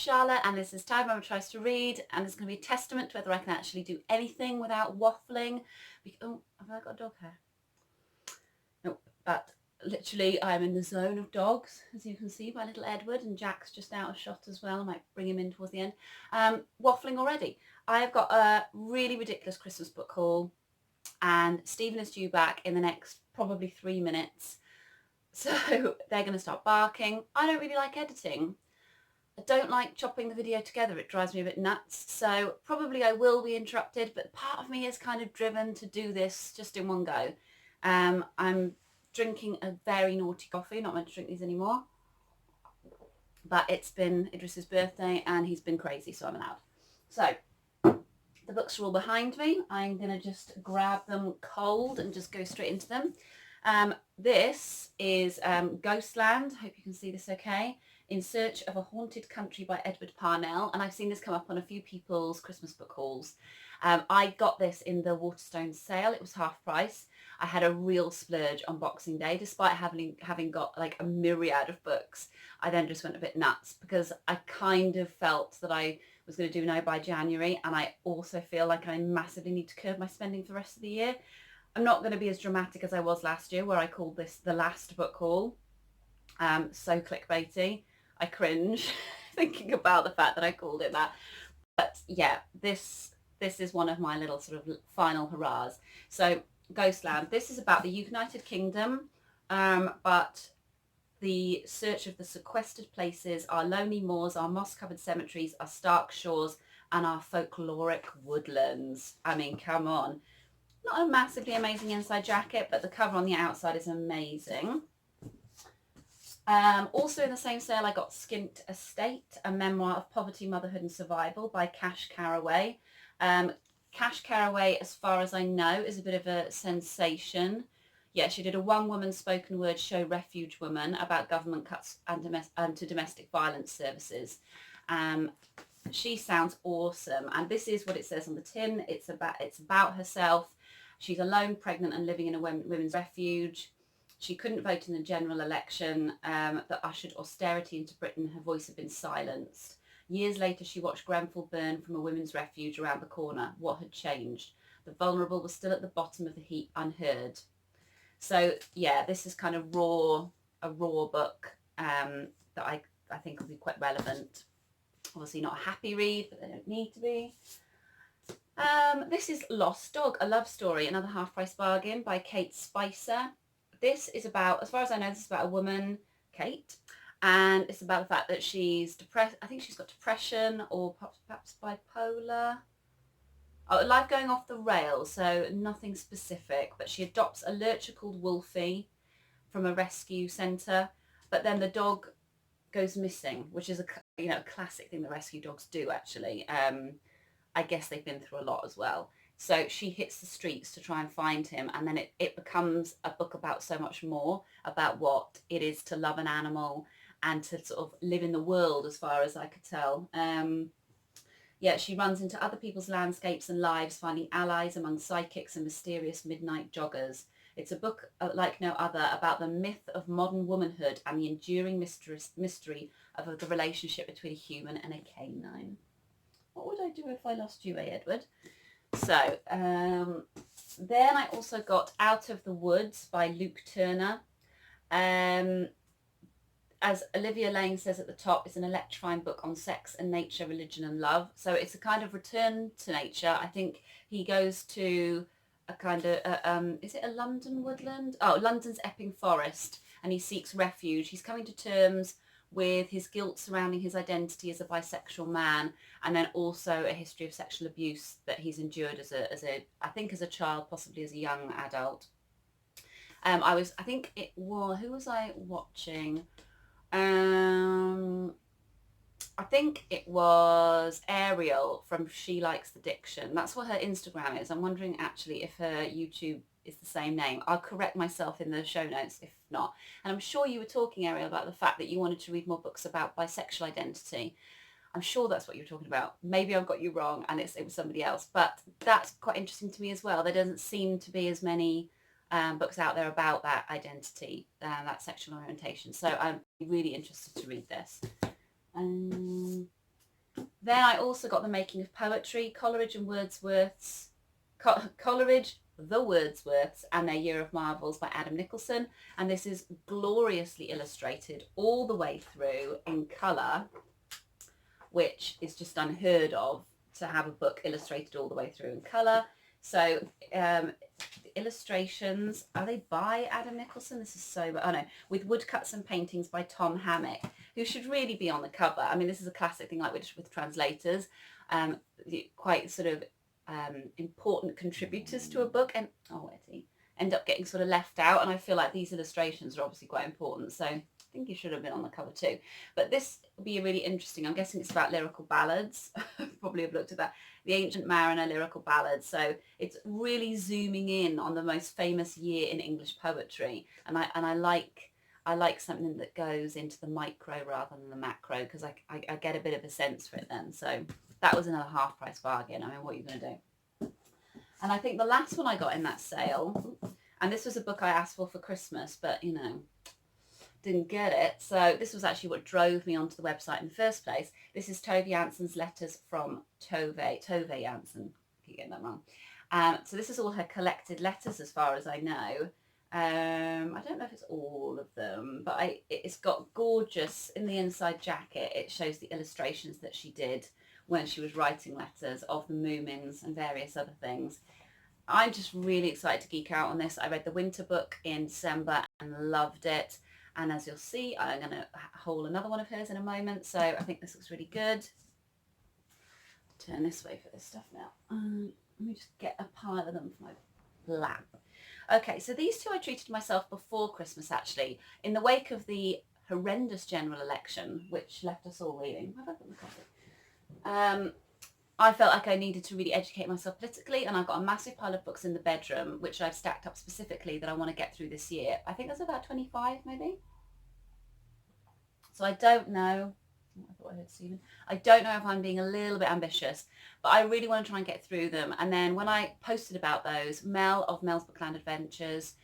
Charlotte, and this is Time Mama Tries to Read, and it's going to be a testament to whether I can actually do anything without waffling. Oh, have I got dog hair? Nope, but literally I'm in the zone of dogs, as you can see by little Edward, and Jack's just out of shot as well. I might bring him in towards the end. Waffling already. I have got a really ridiculous Christmas book haul, and Stephen is due back in the next probably 3 minutes. So they're going to start barking. I don't really like editing. I don't like chopping the video together. It drives me a bit nuts. So probably I will be interrupted, but part of me is kind of driven to do this just in one go. I'm drinking a very naughty coffee. Not meant to drink these anymore. But it's been Idris's birthday and he's been crazy, so I'm allowed. So the books are all behind me. I'm going to just grab them cold and just go straight into them. This is Ghostland. Hope you can see this okay. In Search of a Haunted Country by Edward Parnell. And I've seen this come up on a few people's Christmas book hauls. I got this in the Waterstones sale. It was half price. I had a real splurge on Boxing Day, despite having got like a myriad of books. I then just went a bit nuts because I kind of felt that I was going to do no by January, and I also feel like I massively need to curb my spending for the rest of the year. I'm not going to be as dramatic as I was last year, where I called this the last book haul. So clickbaity. I cringe thinking about the fact that I called it that. But yeah, this is one of my little sort of final hurrahs. So Ghostland. This is about the United Kingdom, but the search of the sequestered places, our lonely moors, our moss-covered cemeteries, our stark shores, and our folkloric woodlands. I mean, come on. Not a massively amazing inside jacket, but the cover on the outside is amazing. Also in the same sale, I got Skint Estate, a memoir of poverty, motherhood and survival by Cash Carraway. Cash Carraway, as far as I know, is a bit of a sensation. Yeah, she did a one-woman spoken word show, Refuge Woman, about government cuts and to domestic violence services. She sounds awesome, and this is what it says on the tin. It's about herself. She's alone, pregnant, and living in a women's refuge. She couldn't vote in the general election that ushered austerity into Britain. Her voice had been silenced. Years later, she watched Grenfell burn from a women's refuge around the corner. What had changed? The vulnerable were still at the bottom of the heap, unheard. So yeah, this is kind of a raw book that I think will be quite relevant. Obviously not a happy read, but they don't need to be. This is Lost Dog, a love story, another half-price bargain by Kate Spicer. This is about, as far as I know, this is about a woman, Kate, and it's about the fact that she's depressed. I think she's got depression or perhaps bipolar. Oh, life going off the rails, so nothing specific, but she adopts a lurcher called Wolfie from a rescue centre, but then the dog goes missing, which is a classic thing that rescue dogs do, actually. I guess they've been through a lot as well. So she hits the streets to try and find him, and then it becomes a book about so much more, about what it is to love an animal and to sort of live in the world, as far as I could tell. Yeah, she runs into other people's landscapes and lives, finding allies among psychics and mysterious midnight joggers. It's a book like no other, about the myth of modern womanhood and the enduring mystery of the relationship between a human and a canine. What would I do if I lost you, Edward? So then I also got Out of the Woods by Luke Turner. As Olivia Lane says at the top, it's an electrifying book on sex and nature, religion and love. So it's a kind of return to nature. I think he goes to a kind of, is it a London woodland? Oh, London's Epping Forest, and he seeks refuge. He's coming to terms with his guilt surrounding his identity as a bisexual man, and then also a history of sexual abuse that he's endured as a child, possibly as a young adult. I think it was, who was I watching? I think it was Ariel from She Likes the Diction. That's what her Instagram is. I'm wondering actually if her YouTube is the same name. I'll correct myself in the show notes if not. And I'm sure you were talking, Ariel, about the fact that you wanted to read more books about bisexual identity. I'm sure that's what you were talking about. Maybe I've got you wrong and it was somebody else. But that's quite interesting to me as well. There doesn't seem to be as many books out there about that identity, that sexual orientation. So I'm really interested to read this. Then I also got The Making of Poetry, Coleridge and Wordsworth's, Coleridge, the Wordsworths and Their Year of Marvels by Adam Nicholson. And this is gloriously illustrated all the way through in colour, which is just unheard of, to have a book illustrated all the way through in colour. So the illustrations, are they by Adam Nicholson? This is so, oh no, with woodcuts and paintings by Tom Hammock, who should really be on the cover. I mean, this is a classic thing like with translators, quite sort of important contributors to a book, and end up getting sort of left out. And I feel like these illustrations are obviously quite important, so I think you should have been on the cover too. But this will be really interesting. I'm guessing it's about lyrical ballads. Probably have looked at that. The Ancient Mariner lyrical ballads. So it's really zooming in on the most famous year in English poetry, and I like something that goes into the micro rather than the macro, because I get a bit of a sense for it then. So that was another half price bargain. I mean, what are you going to do? And I think the last one I got in that sale, and this was a book I asked for Christmas, but you know, didn't get it. So this was actually what drove me onto the website in the first place. This is Tove Jansson's Letters from Tove Jansson. I keep getting that wrong. So this is all her collected letters as far as I know. I don't know if it's all of them, but it's got gorgeous, in the inside jacket, it shows the illustrations that she did when she was writing letters of the Moomins and various other things. I'm just really excited to geek out on this. I read the winter book in December and loved it. And as you'll see, I'm going to haul another one of hers in a moment. So I think this looks really good. Turn this way for this stuff now. Let me just get a pile of them for my lap. Okay, so these two I treated myself before Christmas, actually, in the wake of the horrendous general election, which left us all reeling. Have I got the coffee? I felt like I needed to really educate myself politically, and I've got a massive pile of books in the bedroom, which I've stacked up specifically that I want to get through this year. I think there's about 25 maybe. So I don't know. I thought I heard Stephen. I don't know if I'm being a little bit ambitious, but I really want to try and get through them. And then when I posted about those, Mel of Mel's Bookland Adventures,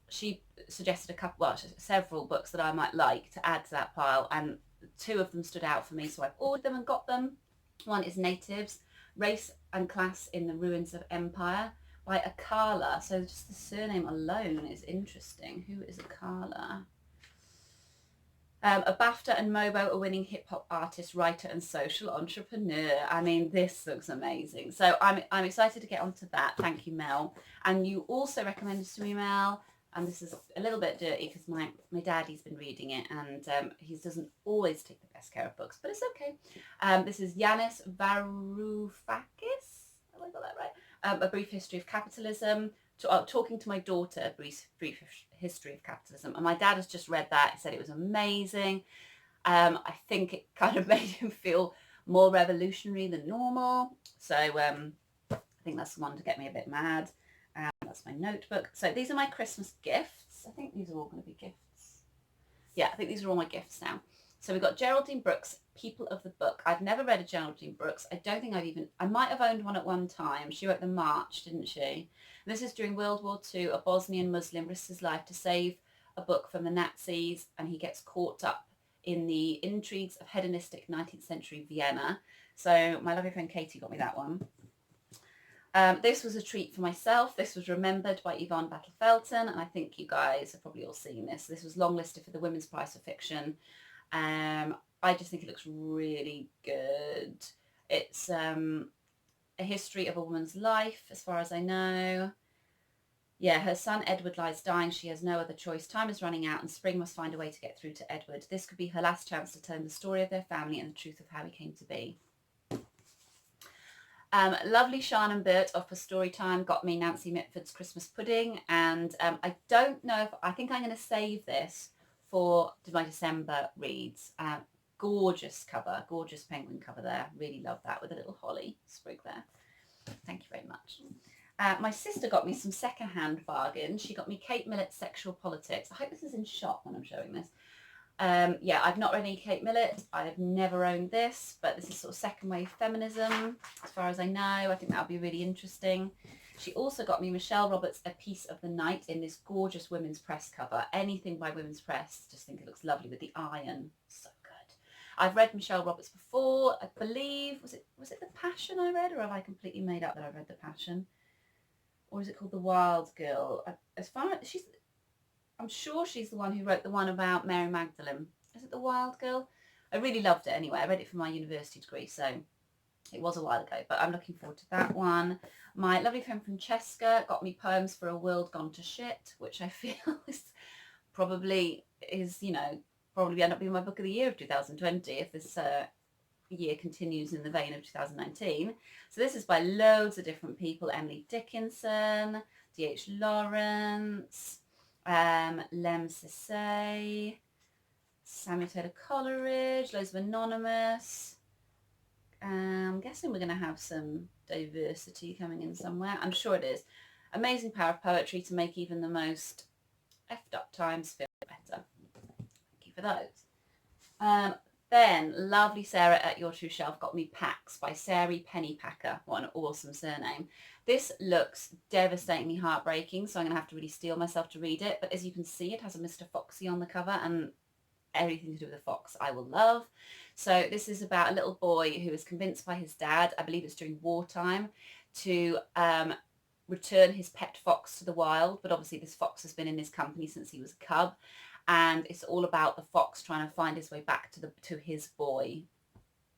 she suggested several books that I might like to add to that pile, and two of them stood out for me, so I've ordered them and got them. One is Natives, Race and Class in the Ruins of Empire by Akala. So just the surname alone is interesting. Who is Akala? A BAFTA and MOBO award-winning hip-hop artist, writer and social entrepreneur. I mean, this looks amazing. So I'm excited to get onto that. Thank you, Mel. And you also recommended to me, Mel, and this is a little bit dirty because my daddy's been reading it, and he doesn't always take the best care of books, but it's okay. This is Yanis Varoufakis. Have I got that right? A Brief History of Capitalism. Talking to my daughter, a brief history of capitalism, and my dad has just read that. He said it was amazing. I think it kind of made him feel more revolutionary than normal, so I think that's the one to get me a bit mad. That's my notebook. So these are my Christmas gifts. I think these are all going to be gifts. Yeah, I think these are all my gifts now. So we've got Geraldine Brooks, People of the Book. I've never read a Geraldine Brooks. I don't think I might have owned one at one time. She wrote The March, didn't she? And this is during World War II. A Bosnian Muslim risks his life to save a book from the Nazis, and he gets caught up in the intrigues of hedonistic 19th century Vienna. So my lovely friend Katie got me that one. This was a treat for myself. This was Remembered by Yvonne Battle-Felton, and I think you guys have probably all seen this. This was longlisted for the Women's Prize for Fiction. I just think it looks really good. It's a history of a woman's life, as far as I know. Yeah, her son Edward lies dying. She has no other choice. Time is running out and Spring must find a way to get through to Edward. This could be her last chance to tell him the story of their family and the truth of how he came to be. Lovely Shannon Burt of For Storytime got me Nancy Mitford's Christmas Pudding, and I don't know if, I think I'm going to save this for my December reads. Gorgeous cover, gorgeous penguin cover there. Really love that, with a little holly sprig there. Thank you very much. My sister got me some second-hand bargains. She got me Kate Millett's Sexual Politics. I hope this is in shot when I'm showing this. Yeah, I've not read any Kate Millett. I've never owned this, but this is sort of second wave feminism, as far as I know. I think that'll be really interesting. She also got me Michelle Roberts' A Piece of the Night in this gorgeous Women's Press cover. Anything by Women's Press, just think it looks lovely with the iron. So good. I've read Michelle Roberts before. I believe, was it The Passion I read, or have I completely made up that I read The Passion? Or is it called The Wild Girl? As far as I'm sure she's the one who wrote the one about Mary Magdalene. Is it The Wild Girl? I really loved it anyway. I read it for my university degree, so it was a while ago, but I'm looking forward to that one. My lovely friend Francesca got me Poems for a World Gone to Shit, which I feel probably end up being my book of the year of 2020 if this year continues in the vein of 2019. So this is by loads of different people: Emily Dickinson, D.H. Lawrence, Lem Sissay, Samuel Taylor Coleridge, loads of anonymous. I'm guessing we're going to have some diversity coming in somewhere. I'm sure it is. Amazing power of poetry to make even the most effed up times feel better. Thank you for those. Then lovely Sarah at Your True Shelf got me Pax by Sari Pennypacker. What an awesome surname. This looks devastatingly heartbreaking, so I'm going to have to really steel myself to read it. But as you can see, it has a Mr. Foxy on the cover, and everything to do with a fox I will love. So this is about a little boy who is convinced by his dad, I believe it's during wartime, to return his pet fox to the wild. But obviously this fox has been in his company since he was a cub, and it's all about the fox trying to find his way back to his boy.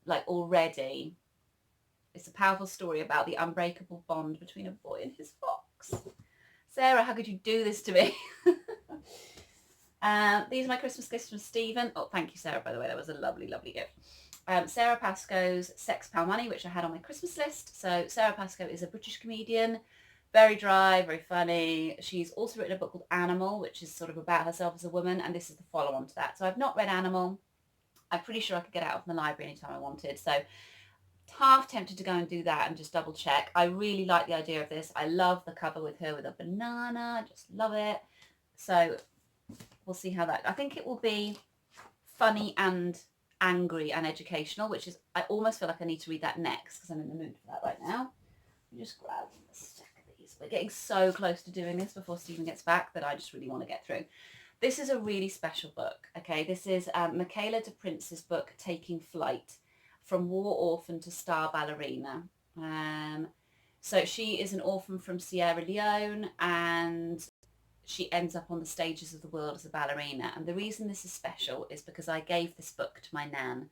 Like, already it's a powerful story about the unbreakable bond between a boy and his fox. Sarah, how could you do this to me? These are my Christmas gifts from Stephen. Oh, thank you, Sarah, by the way. That was a lovely, lovely gift. Sarah Pascoe's Sex Pal Money, which I had on my Christmas list. So Sarah Pascoe is a British comedian, very dry, very funny. She's also written a book called Animal, which is sort of about herself as a woman, and this is the follow-on to that. So I've not read Animal. I'm pretty sure I could get it out of the library anytime I wanted. So half tempted to go and do that and just double check. I really like the idea of this. I love the cover with her with a banana. I just love it. So we'll see how that, I think it will be funny and angry and educational, which is, I almost feel like I need to read that next because I'm in the mood for that right now. Let me just grab a stack of these. We're getting so close to doing this before Stephen gets back that I just really want to get through. This is a really special book, okay? This is Michaela de Prince's book, Taking Flight, From War Orphan to Star Ballerina. So she is an orphan from Sierra Leone, and she ends up on the stages of the world as a ballerina. And the reason this is special is because I gave this book to my nan.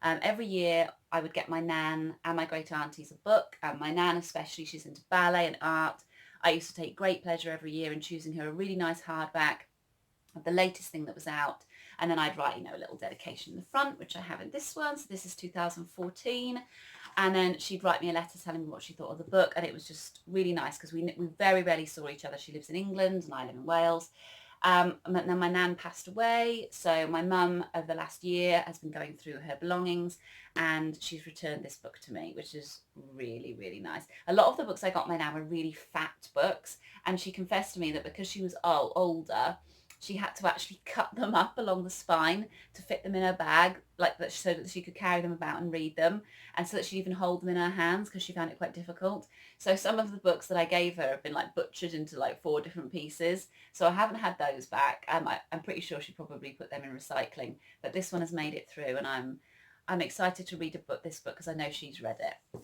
Every year I would get my nan and my great aunties a book, and my nan especially, she's into ballet and art. I used to take great pleasure every year in choosing her a really nice hardback of the latest thing that was out, and then I'd write, a little dedication in the front, which I have in this one. So this is 2014, and then she'd write me a letter telling me what she thought of the book, and it was just really nice because we very rarely saw each other. She lives in England and I live in Wales. And then my nan passed away, so my mum over the last year has been going through her belongings, and she's returned this book to me, which is really, really nice. A lot of the books I got my nan were really fat books, and she confessed to me that because she was older, she had to actually cut them up along the spine to fit them in her bag, like that, so that she could carry them about and read them, and so that she'd even hold them in her hands because she found it quite difficult. So some of the books that I gave her have been like butchered into like 4 different pieces. So I haven't had those back. I'm pretty sure she probably put them in recycling, but this one has made it through, and I'm excited to read this book because I know she's read it.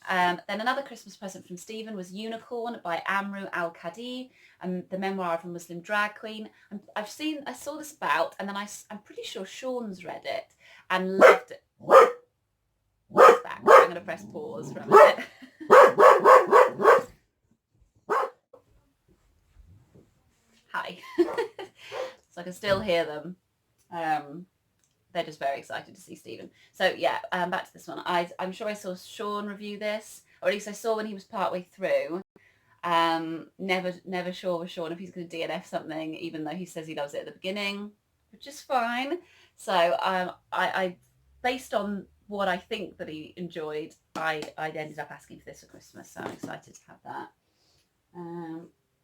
Then another Christmas present from Stephen was Unicorn by Amru Al-Kadi, the memoir of a Muslim drag queen. I saw this about, and then I'm pretty sure Sean's read it and loved it. It's back. I'm going to press pause for a minute. Hi. So I can still hear them. They're just very excited to see Stephen. So yeah, back to this one. I'm sure I saw Sean review this, or at least I saw when he was partway through. Never sure with Sean if he's going to DNF something, even though he says he loves it at the beginning, which is fine. So I based on what I think that he enjoyed, I ended up asking for this for Christmas. So I'm excited to have that.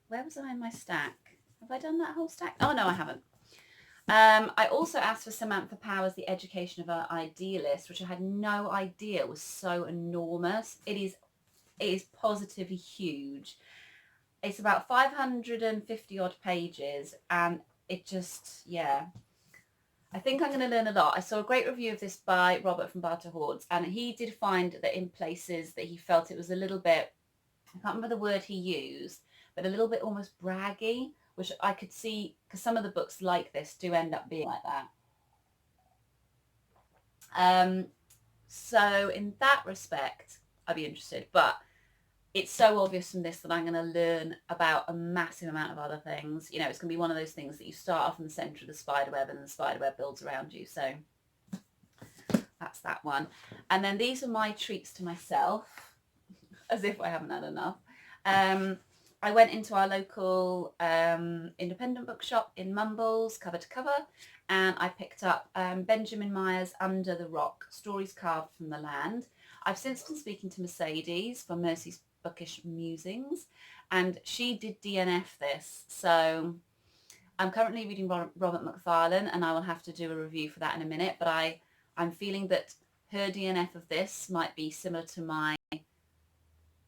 Where was I in my stack? Have I done that whole stack? Oh no, I haven't. I also asked for Samantha Power's The Education of an Idealist, which I had no idea was so enormous. It is positively huge. It's about 550 odd pages, and it just, yeah. I think I'm going to learn a lot. I saw a great review of this by Robert from Barter Hordes, and he did find that in places that he felt it was a little bit, I can't remember the word he used, but a little bit almost braggy, which I could see, because some of the books like this do end up being like that. So in that respect, I'd be interested, but it's so obvious from this that I'm going to learn about a massive amount of other things. You know, it's going to be one of those things that you start off in the center of the spider web and the spider web builds around you. So that's that one. And then these are my treats to myself, as if I haven't had enough. I went into our local independent bookshop in Mumbles, cover to cover, and I picked up Benjamin Meyer's Under the Rock, Stories Carved from the Land. I've since been speaking to Mercedes from Mercy's Bookish Musings, and she did DNF this. So I'm currently reading Robert Macfarlane, and I will have to do a review for that in a minute, but I'm feeling that her DNF of this might be similar to my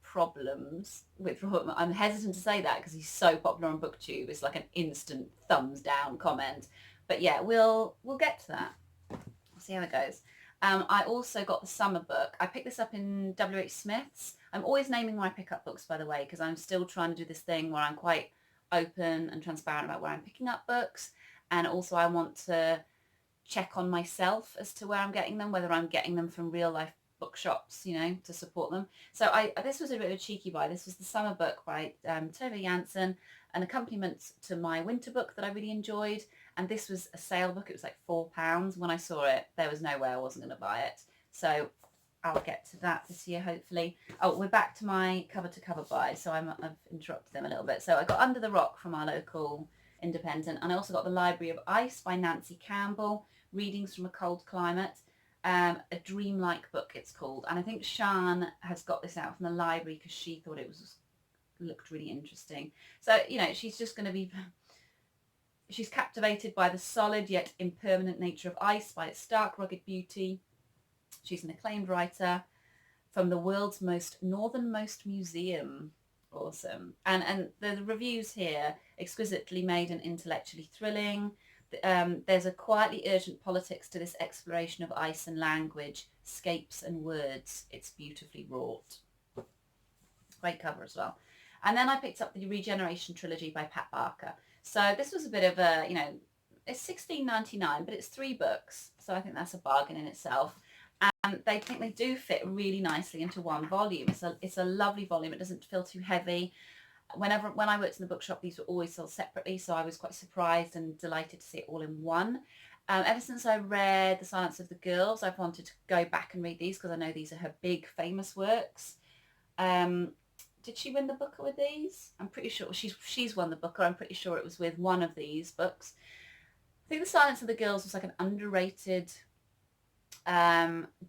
problems with Robert. I'm hesitant to say that because he's so popular on BookTube. It's like an instant thumbs down comment. But yeah, we'll get to that. We'll see how it goes. I also got the summer book. I picked this up in W.H. Smith's. I'm always naming where I pick up books, by the way, because I'm still trying to do this thing where I'm quite open and transparent about where I'm picking up books. And also I want to check on myself as to where I'm getting them, whether I'm getting them from real life bookshops, you know, to support them. So this was a bit of a cheeky buy. This was the summer book by Tove Jansson, an accompaniment to my winter book that I really enjoyed. And this was a sale book. It was like £4. When I saw it, there was no way I wasn't going to buy it. So I'll get to that this year, hopefully. Oh, we're back to my cover to cover buy. So I've interrupted them a little bit. So I got Under the Rock from our local independent. And I also got The Library of Ice by Nancy Campbell, Readings from a Cold Climate. A dreamlike book, it's called. And I think Sian has got this out from the library because she thought it looked really interesting. So, you know, she's just going to be... She's captivated by the solid yet impermanent nature of ice, by its stark, rugged beauty. She's an acclaimed writer from the world's most northernmost museum. Awesome. And the reviews here, exquisitely made and intellectually thrilling. There's a quietly urgent politics to this exploration of ice and language, scapes and words. It's beautifully wrought. Great cover as well. And then I picked up the Regeneration trilogy by Pat Barker. So this was a bit of a, you know, it's $16.99, but it's 3 books. So I think that's a bargain in itself. And they think they do fit really nicely into one volume. It's a lovely volume. It doesn't feel too heavy. When I worked in the bookshop, these were always sold separately, so I was quite surprised and delighted to see it all in one. Ever since I read The Silence of the Girls, I've wanted to go back and read these because I know these are her big famous works. Did she win the Booker with these? I'm pretty sure she's won the Booker. I'm pretty sure it was with one of these books. I think The Silence of the Girls was like an underrated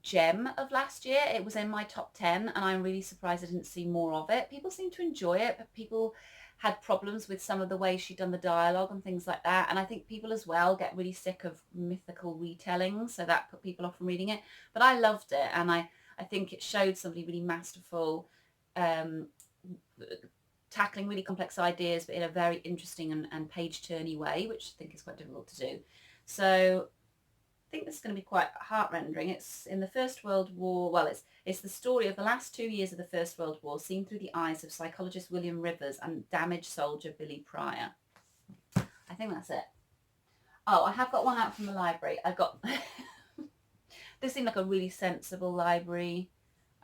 gem of last year. It was in my top 10 and I'm really surprised I didn't see more of it. People seem to enjoy it, but people had problems with some of the way she'd done the dialogue and things like that. And I think people as well get really sick of mythical retellings, so that put people off from reading it. But I loved it, and I think it showed somebody really masterful, tackling really complex ideas, but in a very interesting and page-turny way, which I think is quite difficult to do. So I think this is going to be quite heart-rending. It's in the First World War. Well, it's the story of the last 2 years of the First World War, seen through the eyes of psychologist William Rivers and damaged soldier Billy Pryor. I think that's it. Oh, I have got one out from the library. I got this seemed like a really sensible library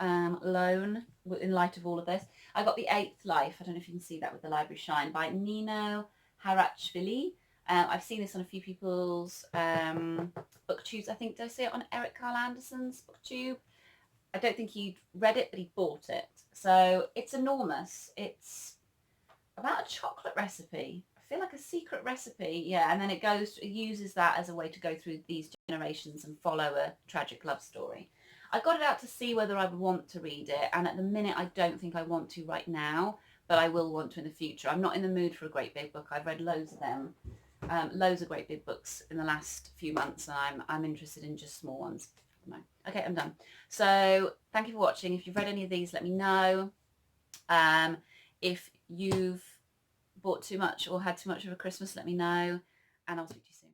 loan in light of all of this. I got The Eighth Life. I don't know if you can see that with the library shine, by Nino Harachvili. I've seen this on a few people's booktubes. I think, did I see it on Eric Carl Anderson's booktube? I don't think he'd read it, but he bought it. So it's enormous. It's about a chocolate recipe. I feel like a secret recipe. Yeah, and then it uses that as a way to go through these generations and follow a tragic love story. I got it out to see whether I would want to read it, and at the minute I don't think I want to right now, but I will want to in the future. I'm not in the mood for a great big book. I've read loads of them. Loads of great big books in the last few months, and I'm interested in just small ones. No. Okay, I'm done. So thank you for watching. If you've read any of these, let me know. If you've bought too much or had too much of a Christmas, let me know, and I'll speak to you soon.